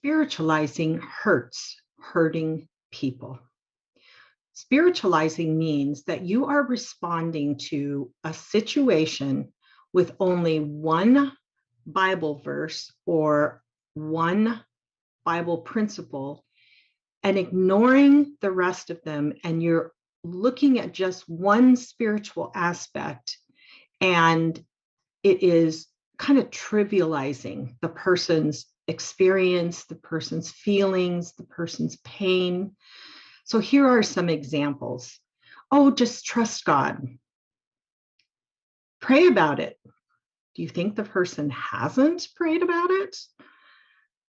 Spiritualizing hurting people. Spiritualizing means that you are responding to a situation with only one Bible verse or one Bible principle and ignoring the rest of them. And you're looking at just one spiritual aspect, and it is kind of trivializing the person's experience, the person's feelings, the person's pain. So here are some examples. Oh, just trust God. Pray about it. Do you think the person hasn't prayed about it?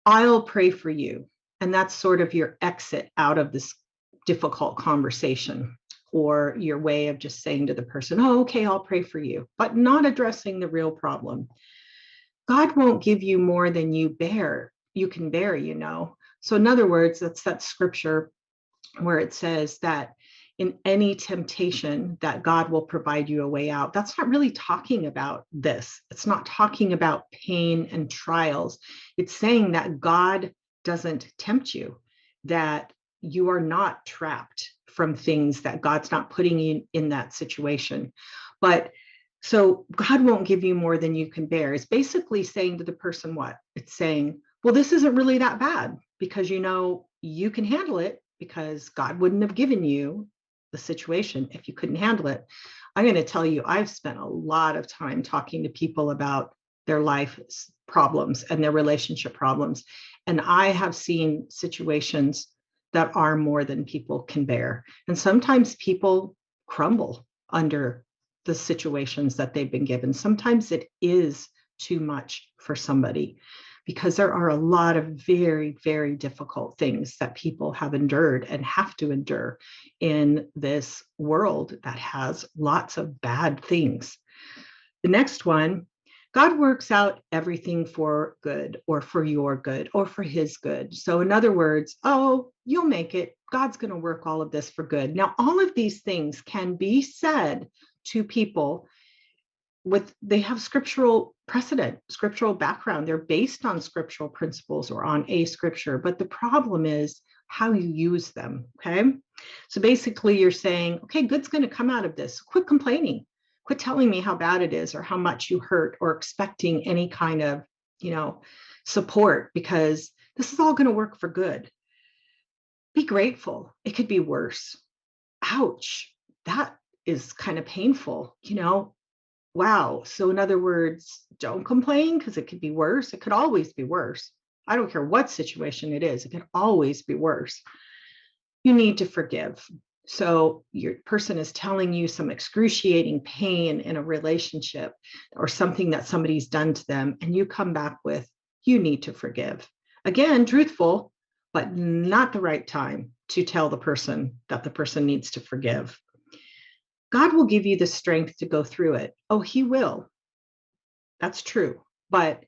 I'll pray for you. And that's sort of your exit out of this difficult conversation, or your way of just saying to the person, oh, okay, I'll pray for you, but not addressing the real problem. God won't give you more than you can bear. So in other words, that's that scripture where it says that in any temptation that God will provide you a way out. That's not really talking about this. It's not talking about pain and trials. It's saying that God doesn't tempt you, that you are not trapped from things, that God's not putting you in that situation. But so God won't give you more than you can bear. It's basically saying to the person what? It's saying, well, this isn't really that bad because you can handle it, because God wouldn't have given you the situation if you couldn't handle it. I'm going to tell you, I've spent a lot of time talking to people about their life problems and their relationship problems. And I have seen situations that are more than people can bear. And sometimes people crumble under the situations that they've been given. Sometimes it is too much for somebody, because there are a lot of very, very difficult things that people have endured and have to endure in this world that has lots of bad things. The next one, God works out everything for good, or for your good, or for his good. So in other words, oh, you'll make it. God's going to work all of this for good. Now, all of these things can be said to people they have scriptural precedent, scriptural background. They're based on scriptural principles or on a scripture. But the problem is how you use them. Okay. So basically you're saying, okay, good's going to come out of this. Quit complaining. Quit telling me how bad it is or how much you hurt, or expecting any kind of, support, because this is all going to work for good. Be grateful. It could be worse. Ouch. That is kind of painful, Wow. So in other words, don't complain, because it could be worse. It could always be worse. I don't care what situation it is. It can always be worse. You need to forgive. So your person is telling you some excruciating pain in a relationship, or something that somebody's done to them, and you come back with, you need to forgive. Again, truthful, but not the right time to tell the person that the person needs to forgive. God will give you the strength to go through it. Oh, he will. That's true. But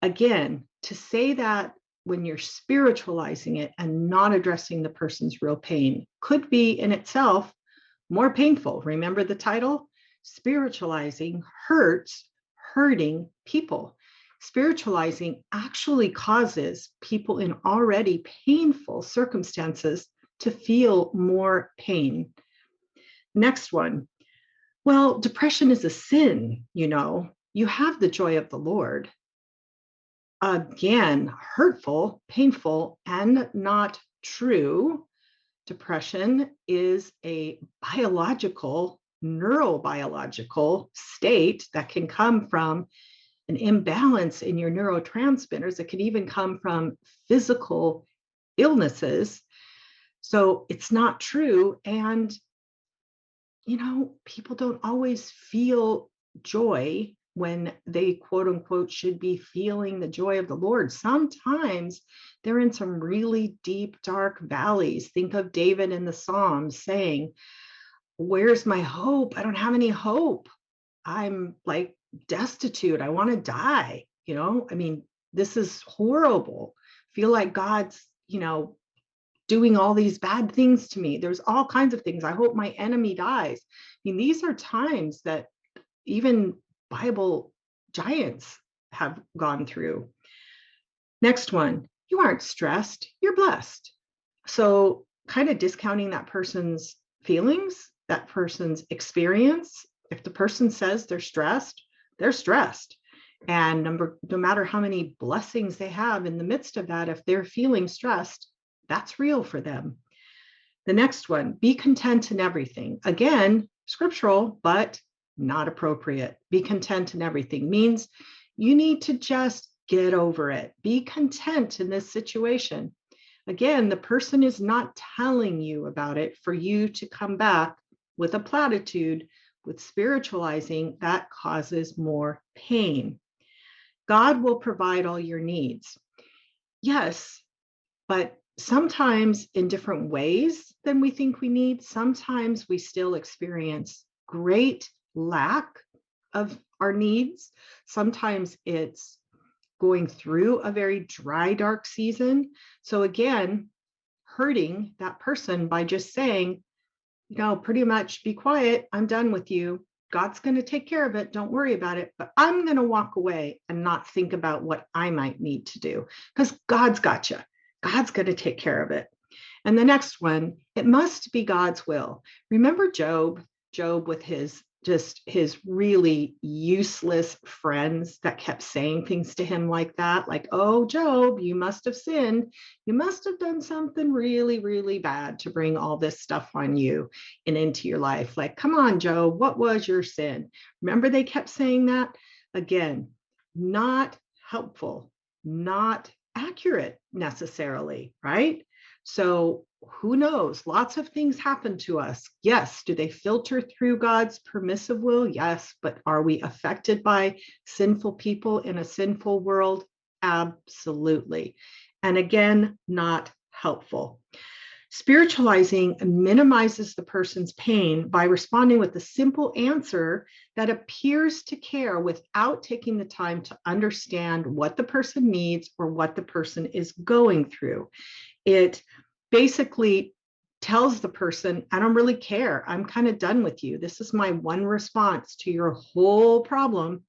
again, to say that when you're spiritualizing it and not addressing the person's real pain could be in itself more painful. Remember the title? Spiritualizing hurting people. Spiritualizing actually causes people in already painful circumstances to feel more pain. Next one. Well, depression is a sin, You have the joy of the Lord. Again, hurtful, painful, and not true. Depression is a neurobiological state that can come from an imbalance in your neurotransmitters. It can even come from physical illnesses. So it's not true. And people don't always feel joy when they, quote unquote, should be feeling the joy of the Lord. Sometimes they're in some really deep, dark valleys. Think of David in the Psalms saying, where's my hope? I don't have any hope. I'm like destitute. I want to die. This is horrible. Feel like God's, doing all these bad things to me. There's all kinds of things. I hope my enemy dies. These are times that even Bible giants have gone through. Next one. You aren't stressed, you're blessed. So kind of discounting that person's feelings, that person's experience. If the person says they're stressed, they're stressed. And no matter how many blessings they have in the midst of that, if they're feeling stressed, that's real for them. The next one, be content in everything. Again, scriptural, but not appropriate. Be content in everything means you need to just get over it. Be content in this situation. Again, the person is not telling you about it for you to come back with a platitude. With spiritualizing, that causes more pain. God will provide all your needs. Yes, but sometimes in different ways than we think we need. Sometimes we still experience great lack of our needs. Sometimes it's going through a very dry, dark season. So again, hurting that person by just saying, pretty much be quiet. I'm done with you. God's going to take care of it. Don't worry about it. But I'm going to walk away and not think about what I might need to do because God's got you. God's going to take care of it. And the next one, it must be God's will. Remember Job with his really useless friends that kept saying things to him like that, like, oh, Job, you must have sinned. You must have done something really, really bad to bring all this stuff on you and into your life. Like, come on, Job, what was your sin? Remember they kept saying that? Again, not helpful, not accurate necessarily, right? So who knows? Lots of things happen to us. Yes. Do they filter through God's permissive will? Yes. But are we affected by sinful people in a sinful world? Absolutely. And again, not helpful. Spiritualizing minimizes the person's pain by responding with a simple answer that appears to care without taking the time to understand what the person needs or what the person is going through. It basically tells the person, I don't really care. I'm kind of done with you. This is my one response to your whole problem.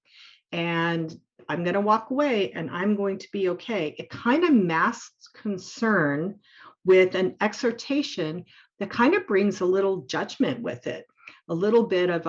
And I'm going to walk away and I'm going to be okay. It kind of masks concern with an exhortation that kind of brings a little judgment with it. A little bit of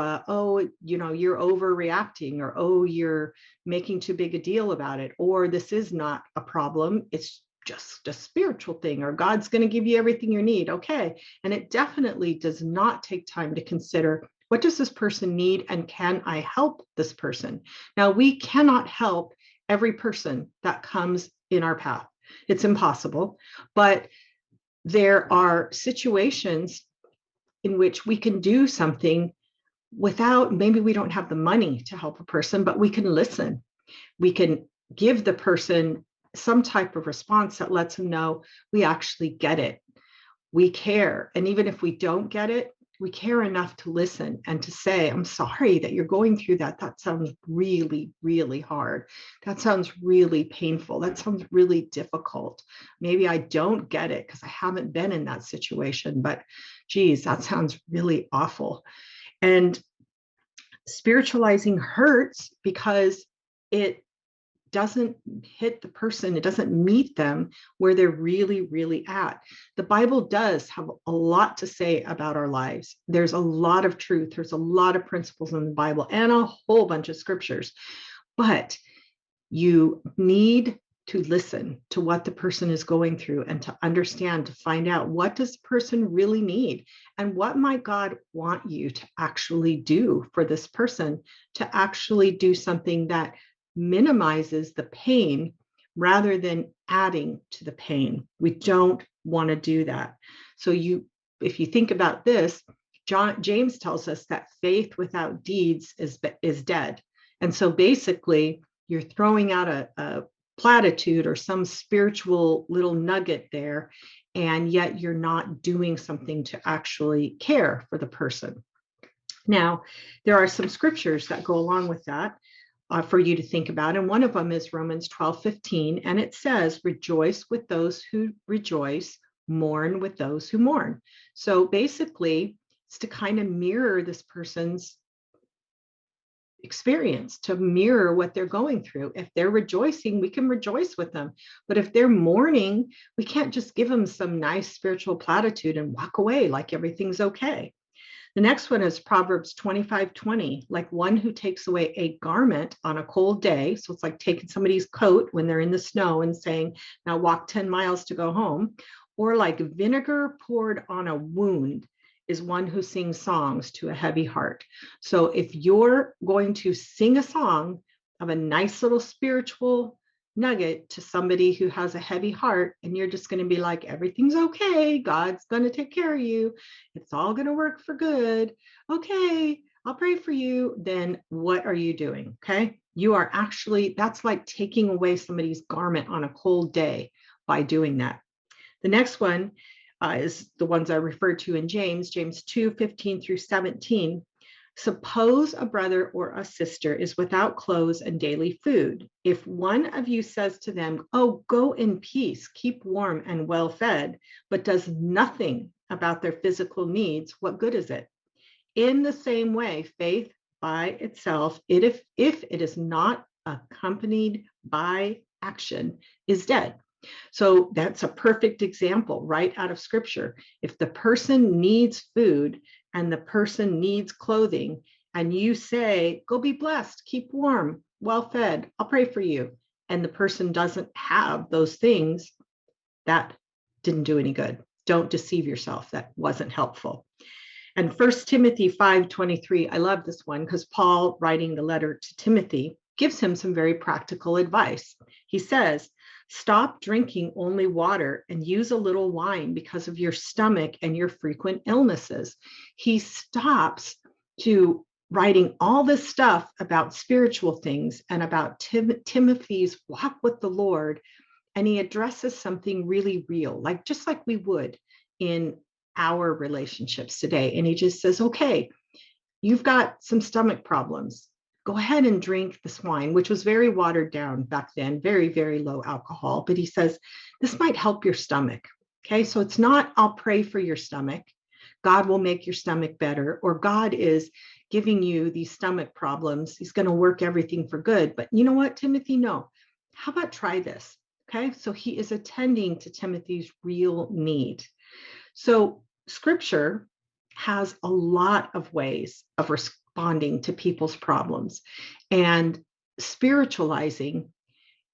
you're overreacting, or, oh, you're making too big a deal about it, or this is not a problem. It's just a spiritual thing, or God's going to give you everything you need. Okay. And it definitely does not take time to consider, what does this person need and can I help this person? Now, we cannot help every person that comes in our path. It's impossible. But there are situations in which we can do something without, maybe we don't have the money to help a person, but we can listen. We can give the person some type of response that lets them know we actually get it. We care. And even if we don't get it, we care enough to listen and to say, I'm sorry that you're going through that. That sounds really, really hard. That sounds really painful. That sounds really difficult. Maybe I don't get it because I haven't been in that situation, but geez, that sounds really awful. And spiritualizing hurts because it doesn't hit the person, it doesn't meet them where they're really, really at. The Bible does have a lot to say about our lives. There's a lot of truth. There's a lot of principles in the Bible and a whole bunch of scriptures. But you need to listen to what the person is going through and to understand, to find out, what does the person really need? And what might God want you to actually do for this person, to actually do something that minimizes the pain rather than adding to the pain. We don't want to do that. So if you think about this, James tells us that faith without deeds is dead. And so basically, you're throwing out a platitude or some spiritual little nugget there, and yet you're not doing something to actually care for the person. Now, there are some scriptures that go along with that. For you to think about. And one of them is Romans 12:15. And it says, rejoice with those who rejoice, mourn with those who mourn. So basically, it's to kind of mirror this person's experience, to mirror what they're going through. If they're rejoicing, we can rejoice with them. But if they're mourning, we can't just give them some nice spiritual platitude and walk away like everything's okay. The next one is Proverbs 25:20, like one who takes away a garment on a cold day. So it's like taking somebody's coat when they're in the snow and saying, now walk 10 miles to go home. Or like vinegar poured on a wound is one who sings songs to a heavy heart. So if you're going to sing a song of a nice little spiritual nugget to somebody who has a heavy heart, and you're just going to be like, everything's okay, God's going to take care of you, it's all going to work for good, okay, I'll pray for you, then what are you doing? Okay, you are actually, that's like taking away somebody's garment on a cold day by doing that. The next one is the ones I referred to in James 2:15-17. Suppose a brother or a sister is without clothes and daily food. If one of you says to them, oh, go in peace, keep warm and well fed, but does nothing about their physical needs, what good is it? In the same way, faith by itself, if it is not accompanied by action, is dead. So that's a perfect example right out of Scripture. If the person needs food and the person needs clothing, and you say, go be blessed, keep warm, well fed, I'll pray for you, and the person doesn't have those things, that didn't do any good. Don't deceive yourself. That wasn't helpful. And 1 Timothy 5:23, I love this one because Paul, writing the letter to Timothy, gives him some very practical advice. He says, stop drinking only water and use a little wine because of your stomach and your frequent illnesses. He stops to writing all this stuff about spiritual things and about Timothy's walk with the Lord. And he addresses something really real, like just like we would in our relationships today. And he just says, okay, you've got some stomach problems. Go ahead and drink this wine, which was very watered down back then, very, very low alcohol. But he says, this might help your stomach. Okay, so it's not, I'll pray for your stomach. God will make your stomach better, or God is giving you these stomach problems. He's going to work everything for good. But you know what, Timothy? No. How about try this? Okay, so he is attending to Timothy's real need. So Scripture has a lot of ways of responding to people's problems, and spiritualizing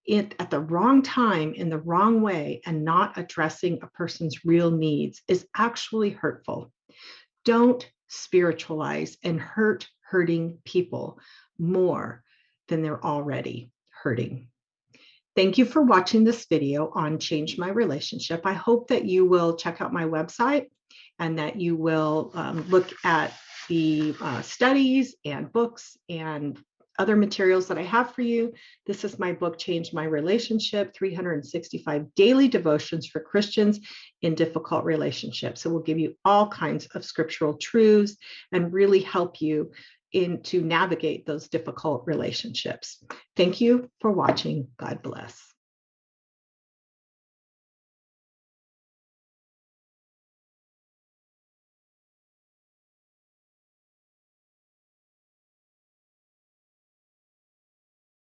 it at the wrong time in the wrong way and not addressing a person's real needs is actually hurtful. Don't spiritualize and hurt hurting people more than they're already hurting. Thank you for watching this video on Change My Relationship. I hope that you will check out my website and that you will look at the studies and books and other materials that I have for you. This is my book, Change My Relationship, 365 Daily Devotions for Christians in Difficult Relationships. It will give you all kinds of scriptural truths and really help you to navigate those difficult relationships. Thank you for watching. God bless.